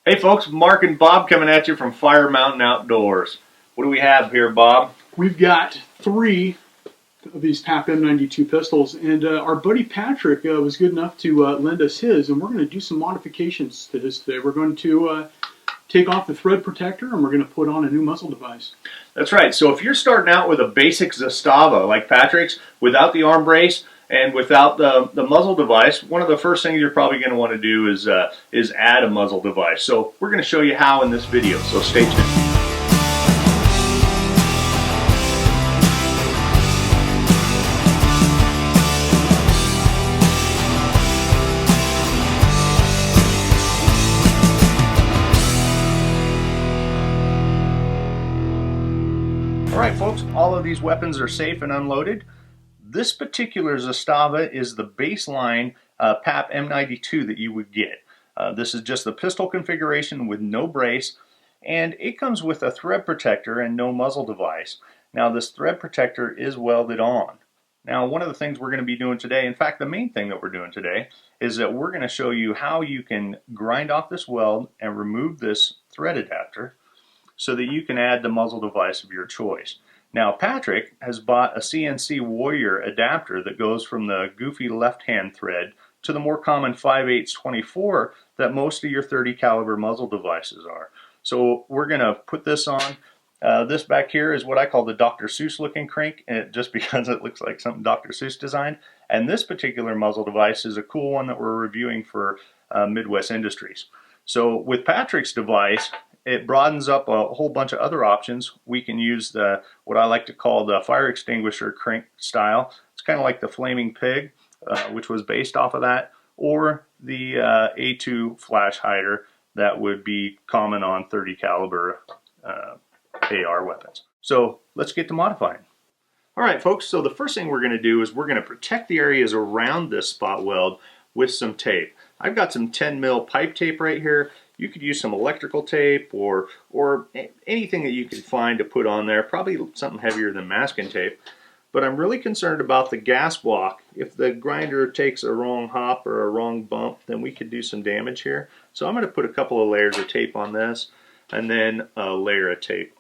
Hey folks, Mark and Bob coming at you from Fire Mountain Outdoors. What do we have here, Bob? We've got 3 of these PAP M92 pistols, and our buddy Patrick was good enough to lend us his, and we're going to do some modifications to this today. We're going to take off the thread protector, and we're going to put on a new muzzle device. That's right. So if you're starting out with a basic Zastava like Patrick's, without the arm brace and without the muzzle device, one of the first things you're probably going to want to do is add a muzzle device. So we're going to show you how in this video, so stay tuned. Alright folks, all of these weapons are safe and unloaded. This particular Zastava is the baseline PAP M92 that you would get. This is just the pistol configuration with no brace, and it comes with a thread protector and no muzzle device. Now this thread protector is welded on. Now one of the things we're going to be doing today, in fact the main thing that we're doing today, is that we're going to show you how you can grind off this weld and remove this thread adapter so that you can add the muzzle device of your choice. Now Patrick has bought a CNC Warrior adapter that goes from the goofy left-hand thread to the more common 5/8 24 that most of your 30 caliber muzzle devices are. So we're going to put this on. This back here is what I call the Dr. Seuss looking crank, just because it looks like something Dr. Seuss designed. And this particular muzzle device is a cool one that we're reviewing for Midwest Industries. So with Patrick's device, it broadens up a whole bunch of other options. We can use what I like to call the fire extinguisher crank style. It's kind of like the Flaming Pig, which was based off of that, or the A2 flash hider that would be common on 30 caliber AR weapons. So let's get to modifying. Alright folks, so the first thing we're going to do is we're going to protect the areas around this spot weld with some tape. I've got some 10 mil pipe tape right here. You could use some electrical tape or anything that you can find to put on there, probably something heavier than masking tape. But I'm really concerned about the gas block. If the grinder takes a wrong hop or a wrong bump, then we could do some damage here. So I'm going to put a couple of layers of tape on this, and then a layer of tape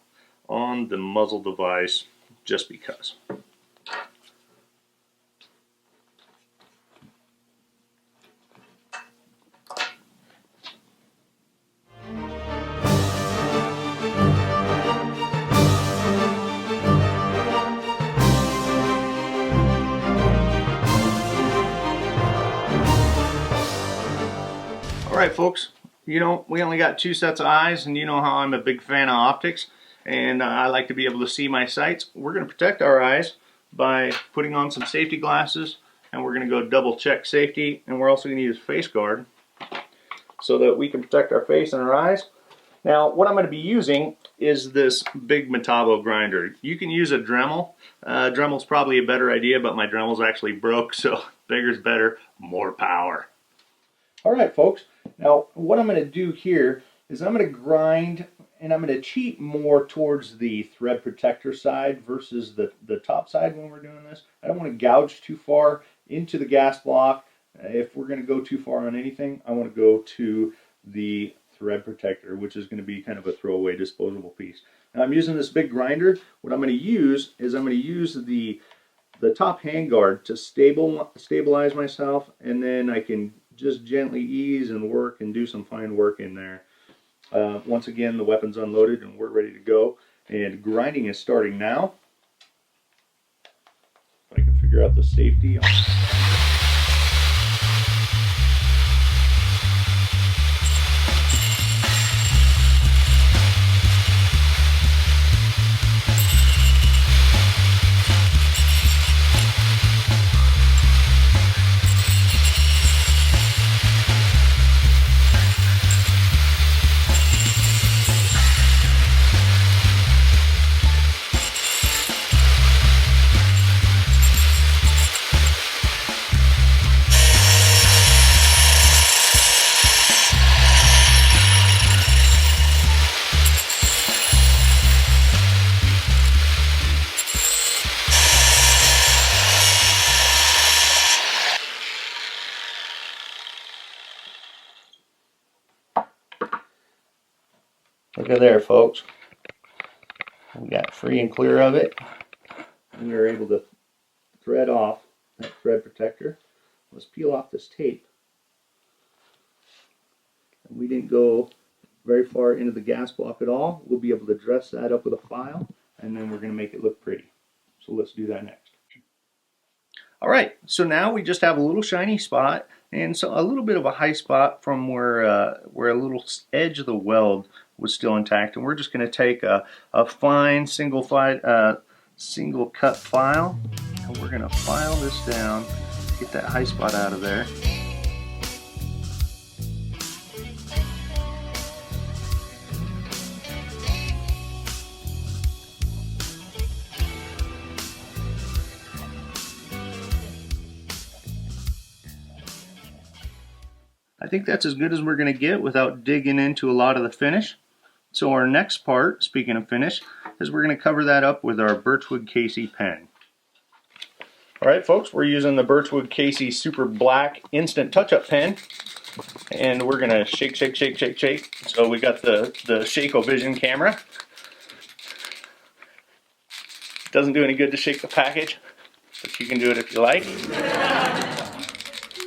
on the muzzle device, just because. Alright folks, you know, we only got 2 sets of eyes, and you know how I'm a big fan of optics, and I like to be able to see my sights. We're going to protect our eyes by putting on some safety glasses, and we're going to go double check safety, and we're also going to use face guard so that we can protect our face and our eyes. Now what I'm going to be using is this big Metabo grinder. You can use a Dremel. Dremel's probably a better idea, but my Dremel's actually broke, so bigger's better, more power. Alright folks, now what I'm going to do here is I'm going to grind, and I'm going to cheat more towards the thread protector side versus the top side when we're doing this. I don't want to gouge too far into the gas block. If we're going to go too far on anything, I want to go to the thread protector, which is going to be kind of a throwaway disposable piece. Now I'm using this big grinder. What I'm going to use is I'm going to use the top handguard to stabilize myself, and then I can just gently ease and work and do some fine work in there. Once again, the weapon's unloaded and we're ready to go, and grinding is starting now. If I can figure out the safety. Look at there, folks. We got free and clear of it. We were able to thread off that thread protector. Let's peel off this tape. And we didn't go very far into the gas block at all. We'll be able to dress that up with a file, and then we're going to make it look pretty. So let's do that next. Alright, so now we just have a little shiny spot and so a little bit of a high spot from where a little edge of the weld was still intact, and we're just going to take a fine single cut file, and we're going to file this down, get that high spot out of there. I think that's as good as we're going to get without digging into a lot of the finish. So our next part, speaking of finish, is we're going to cover that up with our Birchwood Casey pen. Alright folks, we're using the Birchwood Casey Super Black Instant Touch-Up pen. And we're going to shake, shake, shake, shake, shake. So we got the Shakeovision camera. Doesn't do any good to shake the package, but you can do it if you like.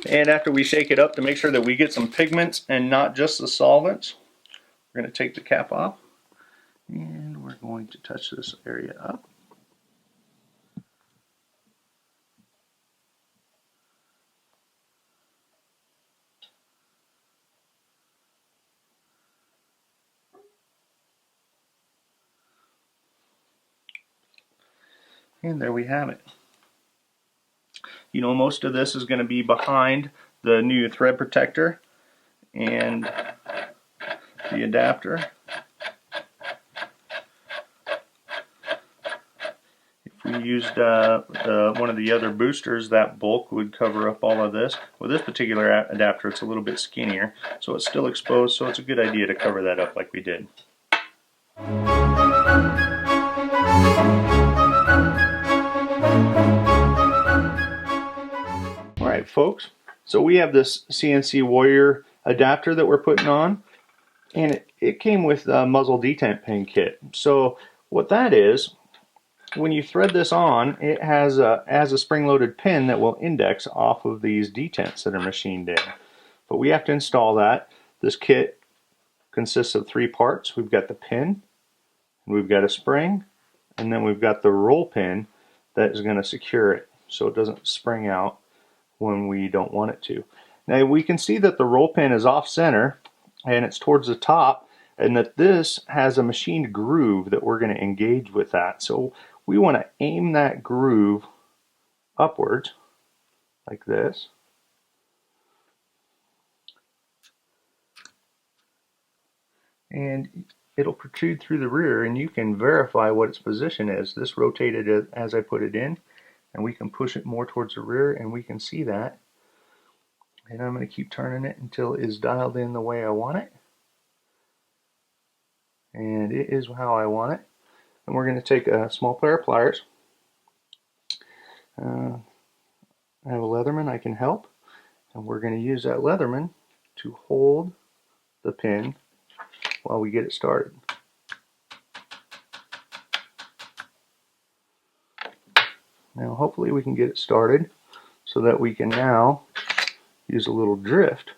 And after we shake it up to make sure that we get some pigments and not just the solvents, we're going to take the cap off and we're going to touch this area up. And there we have it. You know, most of this is going to be behind the new thread protector and the adapter. If we used one of the other boosters, that bulk would cover up all of this. With this particular adapter, it's a little bit skinnier, so it's still exposed, so it's a good idea to cover that up like we did. Alright folks, so we have this CNC Warrior adapter that we're putting on, and it came with a muzzle detent pin kit. So what that is, when you thread this on, it has a spring-loaded pin that will index off of these detents that are machined in. But we have to install that. This kit consists of 3 parts. We've got the pin, we've got a spring, and then we've got the roll pin that is going to secure it so it doesn't spring out when we don't want it to. Now we can see that the roll pin is off center and it's towards the top, and that this has a machined groove that we're going to engage with that. So we want to aim that groove upwards like this. And it'll protrude through the rear, and you can verify what its position is. This rotated as I put it in, and we can push it more towards the rear, and we can see that. And I'm going to keep turning it until it is dialed in the way I want it. And it is how I want it. And we're going to take a small pair of pliers. I have a Leatherman, I can help. And we're going to use that Leatherman to hold the pin while we get it started. Now hopefully we can get it started so that we can now use a little drift.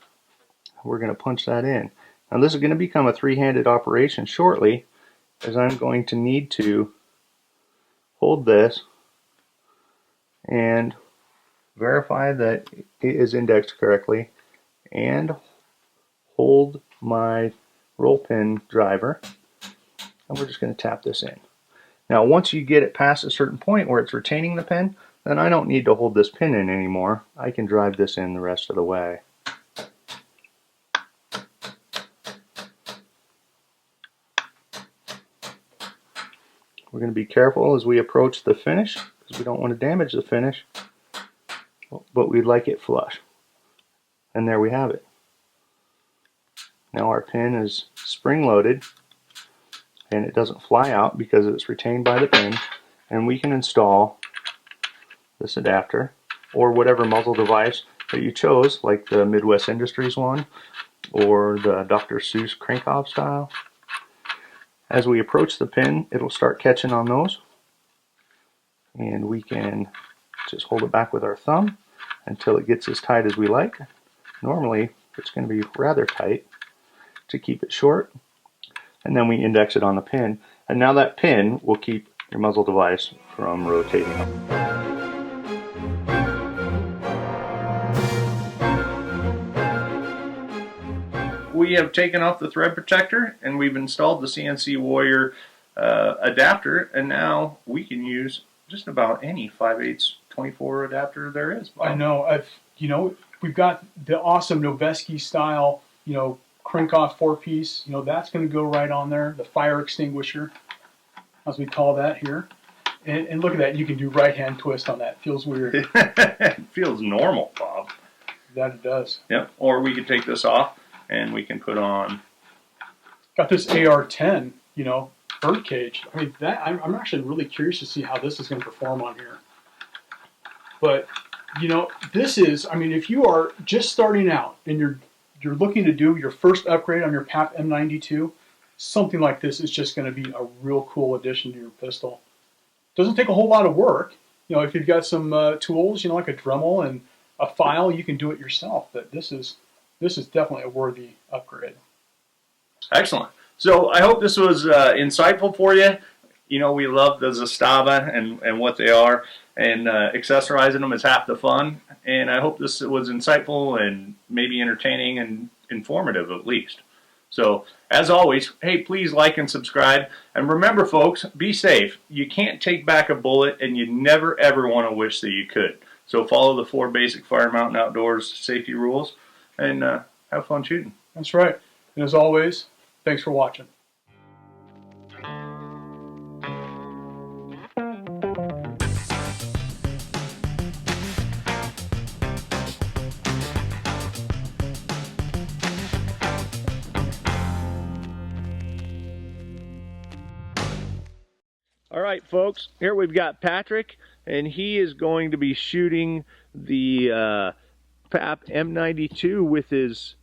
We're going to punch that in. Now this is going to become a three-handed operation shortly, as I'm going to need to hold this and verify that it is indexed correctly and hold my roll pin driver, and we're just going to tap this in. Now once you get it past a certain point where it's retaining the pin, then I don't need to hold this pin in anymore. I can drive this in the rest of the way. We're going to be careful as we approach the finish, because we don't want to damage the finish, but we'd like it flush. And there we have it. Now our pin is spring loaded, and it doesn't fly out because it's retained by the pin, and we can install this adapter or whatever muzzle device that you chose, like the Midwest Industries one or the Dr. Seuss Crank-Off style. As we approach the pin, it'll start catching on those, and we can just hold it back with our thumb until it gets as tight as we like. Normally it's going to be rather tight to keep it short, and then we index it on the pin, and now that pin will keep your muzzle device from rotating. We have taken off the thread protector and we've installed the CNC Warrior adapter, and now we can use just about any 5/8 24 adapter there is. I know. We've got the awesome Noveski style, crank off 4-piece. That's going to go right on there. The fire extinguisher, as we call that here. And look at that. You can do right hand twist on that. Feels weird. It feels normal, Bob. That it does. Yep. Or we could take this off and we can put on. Got this AR-10, bird cage. I mean, I'm actually really curious to see how this is going to perform on here. But this is, if you are just starting out and you're looking to do your first upgrade on your PAP M92, something like this is just going to be a real cool addition to your pistol. Doesn't take a whole lot of work. If you've got some tools, like a Dremel and a file, you can do it yourself. But this is definitely a worthy upgrade. Excellent. So I hope this was insightful for you. We love the Zastava and what they are, and accessorizing them is half the fun. And I hope this was insightful and maybe entertaining and informative at least. So as always, hey, please like and subscribe. And remember, folks, be safe. You can't take back a bullet, and you never ever want to wish that you could. So follow the 4 basic Fire Mountain Outdoors safety rules and have fun shooting. That's right. And as always, thanks for watching. All right, folks, here we've got Patrick, and he is going to be shooting the PAP M92 with his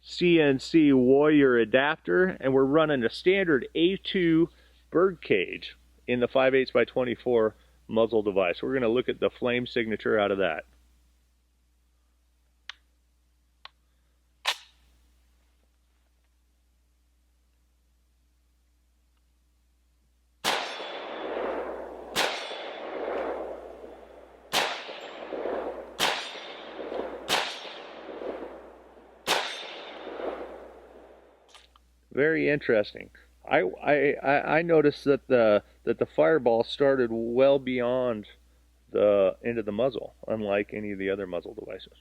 CNC Warrior adapter, and we're running a standard A2 bird cage in the 5/8 by 24 muzzle device. We're going to look at the flame signature out of that. Very interesting. I noticed that the fireball started well beyond the end of the muzzle, unlike any of the other muzzle devices.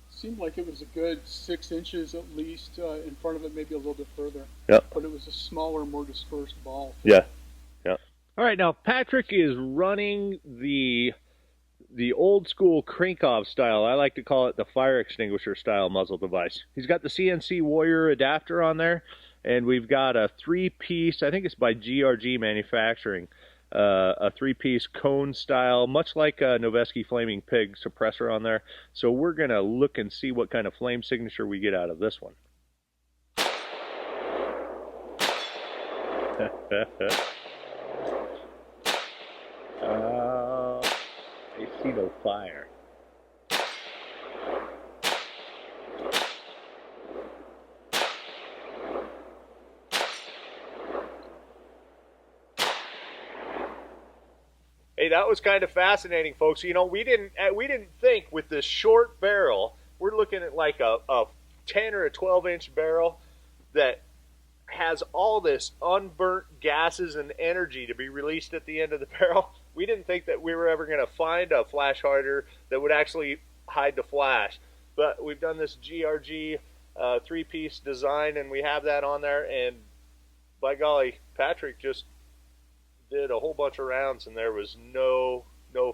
Seemed like it was a good 6 inches at least in front of it, maybe a little bit further. Yep. But it was a smaller, more dispersed ball. Yeah. Yeah. All right, now Patrick is running the old school crank-off style. I like to call it the fire extinguisher style muzzle device. He's got the CNC Warrior adapter on there, and we've got a 3-piece, I think it's by GRG Manufacturing, a 3-piece cone style, much like a Noveski Flaming Pig suppressor on there. So we're going to look and see what kind of flame signature we get out of this one. I see no fire. Hey, that was kind of fascinating, folks. We didn't think with this short barrel, we're looking at like a 10 or a 12-inch barrel that has all this unburnt gases and energy to be released at the end of the barrel. We didn't think that we were ever going to find a flash hider that would actually hide the flash. But we've done this GRG 3-piece design, and we have that on there. And by golly, Patrick just did a whole bunch of rounds, and there was no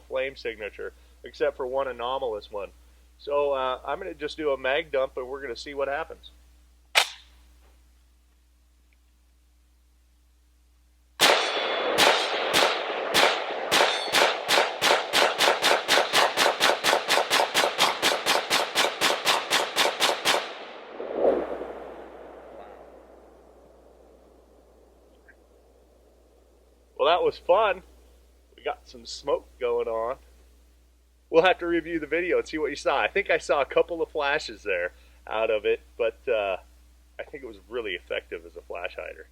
flame signature, except for one anomalous one. So I'm going to just do a mag dump, and we're going to see what happens. Well, that was fun. We got some smoke going on. We'll have to review the video and see what you saw. I think I saw a couple of flashes there out of it, but I think it was really effective as a flash hider.